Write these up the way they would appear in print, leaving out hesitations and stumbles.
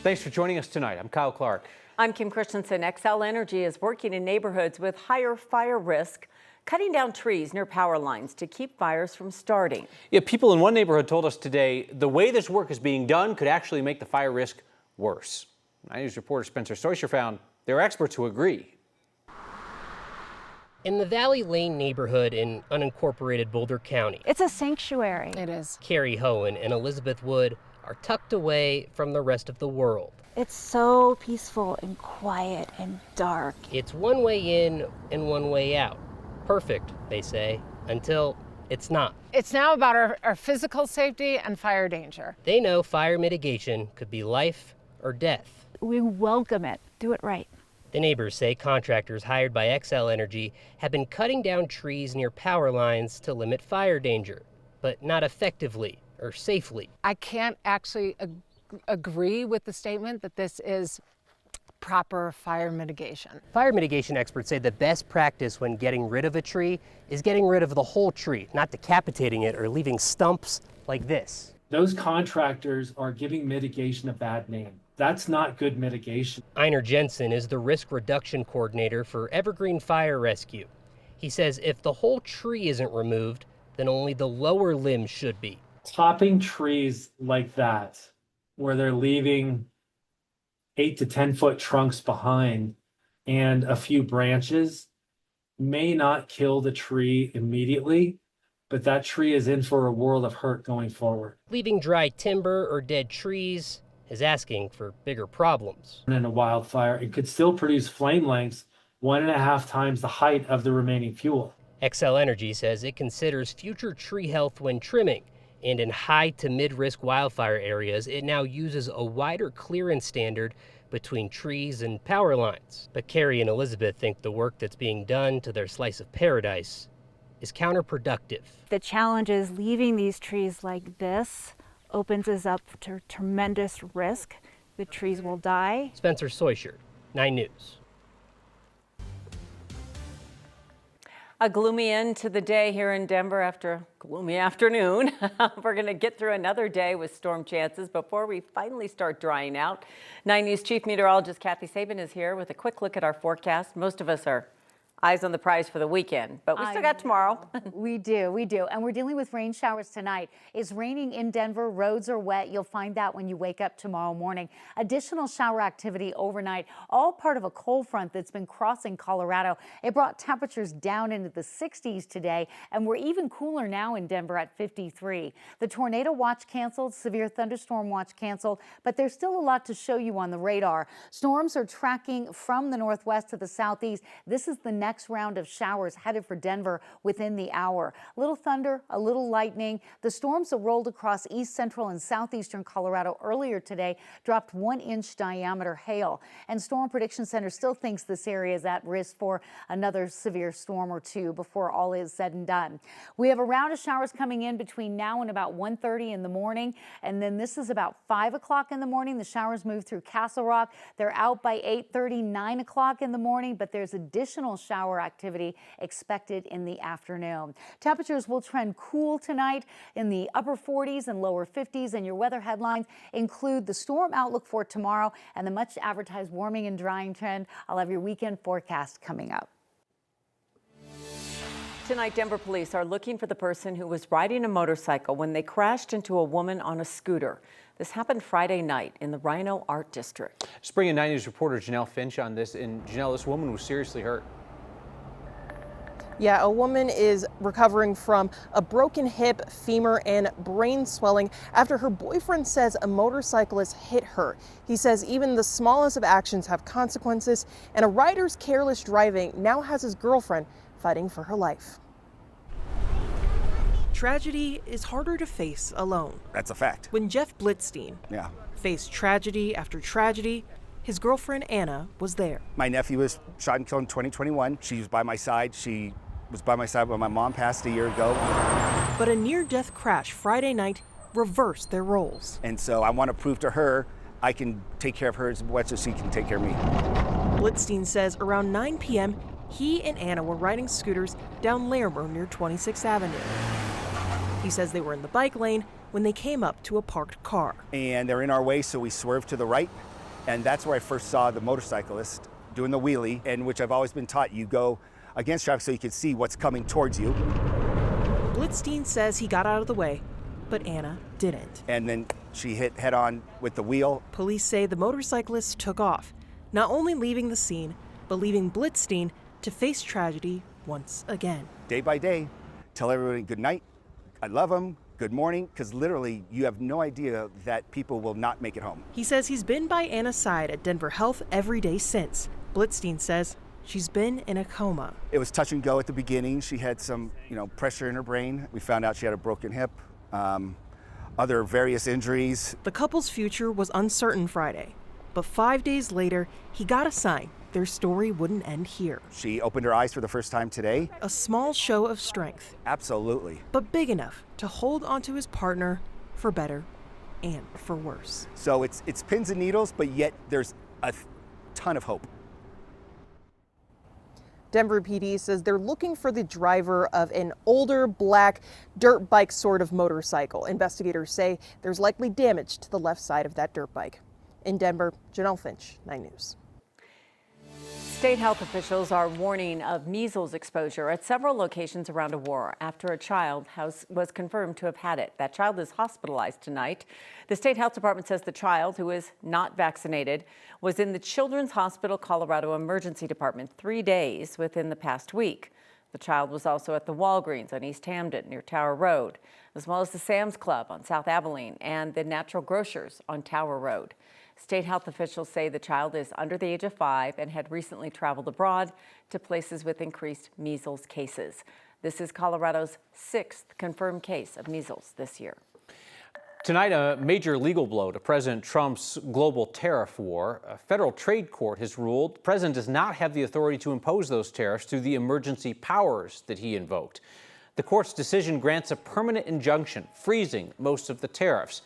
Thanks for joining us tonight. I'm Kyle Clark. I'm Kim Christensen. Xcel Energy is working in neighborhoods with higher fire risk, cutting down trees near power lines to keep fires from starting. Yeah, people in one neighborhood told us today the way this work is being done could actually make the fire risk worse. News reporter Spencer Soisher found there are experts who agree. In the Valley Lane neighborhood in unincorporated Boulder County, it's a sanctuary. It is. Carrie Hohen and Elizabeth Wood are tucked away from the rest of the world. It's so peaceful and quiet and dark. It's one way in and one way out. Perfect, they say, until it's not. It's now about our physical safety and fire danger. They know fire mitigation could be life or death. We welcome it. Do it right. The neighbors say contractors hired by Xcel Energy have been cutting down trees near power lines to limit fire danger, but not effectively or safely. I can't actually agree with the statement that this is proper fire mitigation. Fire mitigation experts say the best practice when getting rid of a tree is getting rid of the whole tree, not decapitating it or leaving stumps like this. Those contractors are giving mitigation a bad name. That's not good mitigation. Einar Jensen is the risk reduction coordinator for Evergreen Fire Rescue. He says if the whole tree isn't removed, then only the lower limbs should be. Topping trees like that, where they're leaving 8 to 10 foot trunks behind and a few branches, may not kill the tree immediately, but that tree is in for a world of hurt going forward. Leaving dry timber or dead trees is asking for bigger problems. In a wildfire, it could still produce flame lengths 1.5 times the height of the remaining fuel. Xcel Energy says it considers future tree health when trimming, and in high to mid-risk wildfire areas, it now uses a wider clearance standard between trees and power lines. But Carrie and Elizabeth think the work that's being done to their slice of paradise is counterproductive. The challenge is leaving these trees like this opens us up to tremendous risk. The trees will die. Spencer Soisher, 9 News. A gloomy end to the day here in Denver after a gloomy afternoon. We're going to get through another day with storm chances before we finally start drying out. 9 News Chief Meteorologist Kathy Sabin is here with a quick look at our forecast. Most of us are eyes on the prize for the weekend, but we still got tomorrow. We do. And we're dealing with rain showers tonight. It's raining in Denver. Roads are wet. You'll find that when you wake up tomorrow morning. Additional shower activity overnight, all part of a cold front that's been crossing Colorado. It brought temperatures down into the 60s today, and we're even cooler now in Denver at 53. The tornado watch canceled, severe thunderstorm watch canceled, but there's still a lot to show you on the radar. Storms are tracking from the northwest to the southeast. This is the next round of showers headed for Denver within the hour. A little thunder, a little lightning. The storms that rolled across east central and southeastern Colorado earlier today dropped 1-inch diameter hail. And Storm Prediction Center still thinks this area is at risk for another severe storm or two before all is said and done. We have a round of showers coming in between now and about 1:30 in the morning. And then this is about 5 o'clock in the morning. The showers move through Castle Rock. They're out by 8:30, 9 o'clock in the morning, but there's additional shower activity expected in the afternoon. Temperatures will trend cool tonight in the upper 40s and lower 50s, and your weather headlines include the storm outlook for tomorrow and the much advertised warming and drying trend. I'll have your weekend forecast coming up. Tonight, Denver police are looking for the person who was riding a motorcycle when they crashed into a woman on a scooter. This happened Friday night in the Rhino Art District. Spring and 9 News reporter Janelle Finch on this. And Janelle, this woman was seriously hurt. Yeah, a woman is recovering from a broken hip, femur, and brain swelling after her boyfriend says a motorcyclist hit her. He says even the smallest of actions have consequences, and a rider's careless driving now has his girlfriend fighting for her life. Tragedy is harder to face alone. That's a fact. When Jeff Blitzstein faced tragedy after tragedy, his girlfriend Anna was there. My nephew was shot and killed in 2021. She was by my side. She was by my side when my mom passed a year ago. But a near-death crash Friday night reversed their roles. And so I want to prove to her I can take care of her as much as she can take care of me. Blitzstein says around 9 p.m., he and Anna were riding scooters down Larimer near 26th Avenue. He says they were in the bike lane when they came up to a parked car. And they're in our way, so we swerved to the right. And that's where I first saw the motorcyclist doing the wheelie, and which I've always been taught you go against traffic so you can see what's coming towards you. Blitzstein says he got out of the way, but Anna didn't. And then she hit head on with the wheel. Police say the motorcyclist took off, not only leaving the scene, but leaving Blitzstein to face tragedy once again. Day by day, tell everybody good night, I love them, good morning, because literally you have no idea that people will not make it home. He says he's been by Anna's side at Denver Health every day since. Blitzstein says she's been in a coma. It was touch and go at the beginning. She had some, pressure in her brain. We found out she had a broken hip, other various injuries. The couple's future was uncertain Friday, but 5 days later, he got a sign their story wouldn't end here. She opened her eyes for the first time today. A small show of strength. Absolutely. But big enough to hold onto his partner for better and for worse. So it's pins and needles, but yet there's a ton of hope. Denver PD says they're looking for the driver of an older black dirt bike sort of motorcycle. Investigators say there's likely damage to the left side of that dirt bike. In Denver, Janelle Finch, 9 News. State health officials are warning of measles exposure at several locations around Aurora after a child was confirmed to have had it. That child is hospitalized tonight. The state health department says the child, who is not vaccinated, was in the Children's Hospital Colorado Emergency Department 3 days within the past week. The child was also at the Walgreens on East Hamden near Tower Road, as well as the Sam's Club on South Abilene and the Natural Grocers on Tower Road. State health officials say the child is under the age of 5 and had recently traveled abroad to places with increased measles cases. This is Colorado's 6th confirmed case of measles this year. Tonight, a major legal blow to President Trump's global tariff war. A federal trade court has ruled the president does not have the authority to impose those tariffs through the emergency powers that he invoked. The court's decision grants a permanent injunction, freezing most of the tariffs.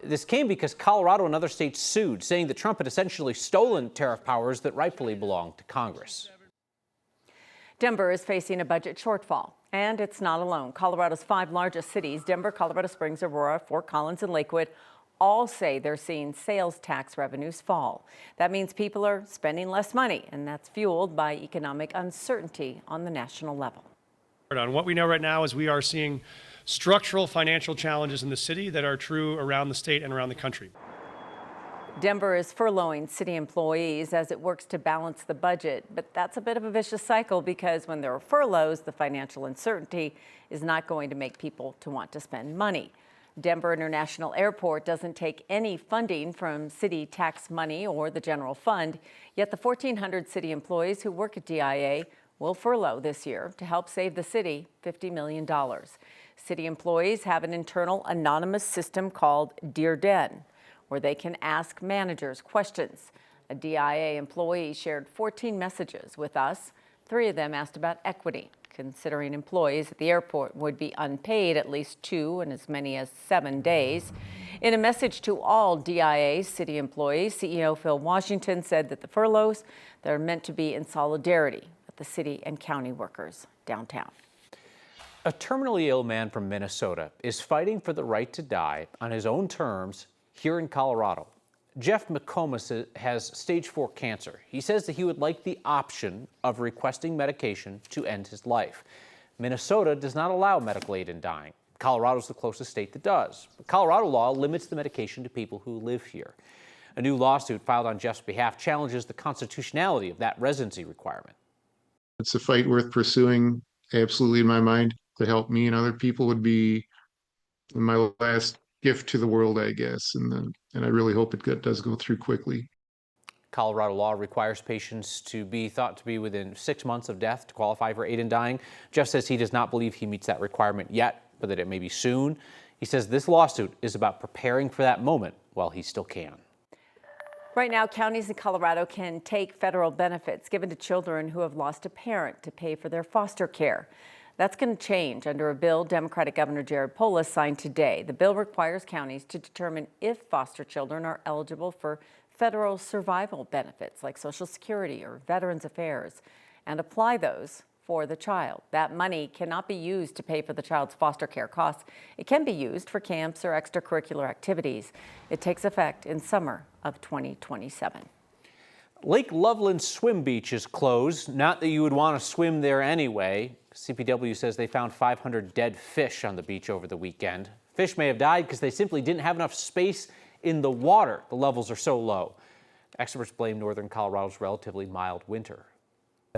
This came because Colorado and other states sued, saying that Trump had essentially stolen tariff powers that rightfully belonged to Congress. Denver is facing a budget shortfall, and it's not alone. Colorado's 5 largest cities, Denver, Colorado Springs, Aurora, Fort Collins, and Lakewood, all say they're seeing sales tax revenues fall. That means people are spending less money, and that's fueled by economic uncertainty on the national level. What we know right now is we are seeing structural financial challenges in the city that are true around the state and around the country. Denver is furloughing city employees as it works to balance the budget, but that's a bit of a vicious cycle because when there are furloughs, the financial uncertainty is not going to make people to want to spend money. Denver International Airport doesn't take any funding from city tax money or the general fund, yet the 1,400 city employees who work at DIA will furlough this year to help save the city $50 million. City employees have an internal anonymous system called Dear Den, where they can ask managers questions. A DIA employee shared 14 messages with us. 3 of them asked about equity, considering employees at the airport would be unpaid at least 2 and as many as 7 days. In a message to all DIA city employees, CEO Phil Washington said that the furloughs, they're meant to be in solidarity with the city and county workers downtown. A terminally ill man from Minnesota is fighting for the right to die on his own terms here in Colorado. Jeff McComas has stage 4 cancer. He says that he would like the option of requesting medication to end his life. Minnesota does not allow medical aid in dying. Colorado's the closest state that does. But Colorado law limits the medication to people who live here. A new lawsuit filed on Jeff's behalf challenges the constitutionality of that residency requirement. It's a fight worth pursuing, absolutely, in my mind. To help me and other people would be my last gift to the world, I guess, and I really hope it does go through quickly. Colorado law requires patients to be thought to be within 6 months of death to qualify for aid in dying. Jeff says he does not believe he meets that requirement yet, but that it may be soon. He says this lawsuit is about preparing for that moment while he still can. Right now, counties in Colorado can take federal benefits given to children who have lost a parent to pay for their foster care. That's going to change under a bill Democratic Governor Jared Polis signed today. The bill requires counties to determine if foster children are eligible for federal survival benefits like Social Security or Veterans Affairs and apply those for the child. That money cannot be used to pay for the child's foster care costs. It can be used for camps or extracurricular activities. It takes effect in summer of 2027. Lake Loveland Swim Beach is closed. Not that you would want to swim there anyway. CPW says they found 500 dead fish on the beach over the weekend. Fish may have died because they simply didn't have enough space in the water. The levels are so low. Experts blame northern Colorado's relatively mild winter.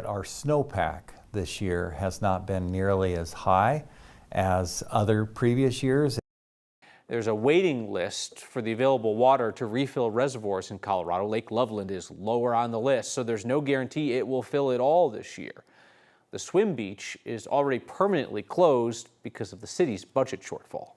Our snowpack this year has not been nearly as high as other previous years. There's a waiting list for the available water to refill reservoirs in Colorado. Lake Loveland is lower on the list, so there's no guarantee it will fill it all this year. The swim beach is already permanently closed because of the city's budget shortfall.